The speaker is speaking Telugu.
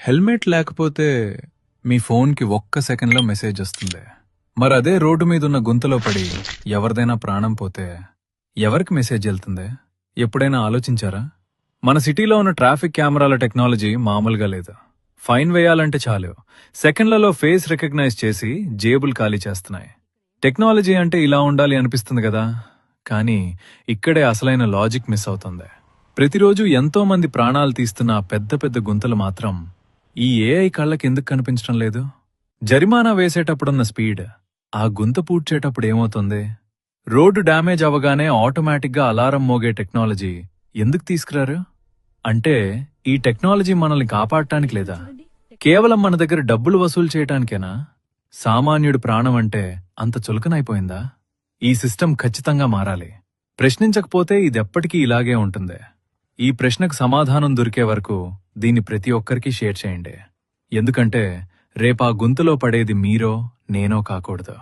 హెల్మెట్ లేకపోతే మీ ఫోన్కి ఒక్క సెకండ్లో మెసేజ్ వస్తుంది. మరి అదే రోడ్డు మీదున్న గుంతలో పడి ఎవరిదైనా ప్రాణం పోతే ఎవరికి మెసేజ్ వెళ్తుంది? ఎప్పుడైనా ఆలోచించారా? మన సిటీలో ఉన్న ట్రాఫిక్ కెమెరాల టెక్నాలజీ మామూలుగా లేదు. ఫైన్ వేయాలంటే చాలు సెకండ్లలో ఫేస్ రికగ్నైజ్ చేసి జేబులు ఖాళీ చేస్తున్నాయి. టెక్నాలజీ అంటే ఇలా ఉండాలి అనిపిస్తుంది కదా, కానీ ఇక్కడే అసలైన లాజిక్ మిస్ అవుతుంది. ప్రతిరోజు ఎంతో మంది ప్రాణాలు తీస్తున్న ఆ పెద్ద పెద్ద గుంతలు మాత్రం ఈ ఏఐ కళ్ళకి ఎందుకు కనిపించడం లేదు? జరిమానా వేసేటప్పుడున్న స్పీడ్ ఆ గుంత పూడ్చేటప్పుడు ఏమవుతుంది? రోడ్డు డ్యామేజ్ అవగానే ఆటోమేటిక్గా అలారం మోగే టెక్నాలజీ ఎందుకు తీసుకురారు? అంటే ఈ టెక్నాలజీ మనల్ని కాపాడటానికి లేదా, కేవలం మన దగ్గర డబ్బులు వసూలు చేయటానికేనా? సామాన్యుడి ప్రాణం అంటే అంత చులకనైపోయిందా? ఈ సిస్టమ్ ఖచ్చితంగా మారాలి. ప్రశ్నించకపోతే ఇదెప్పటికీ ఇలాగే ఉంటుంది. ఈ ప్రశ్నకు సమాధానం దొరికే వరకు దీన్ని ప్రతి ఒక్కరికి షేర్ చేయండి. ఎందుకంటే రేపా గుంతలో పడేది మీరో నేనో కాకూడదు.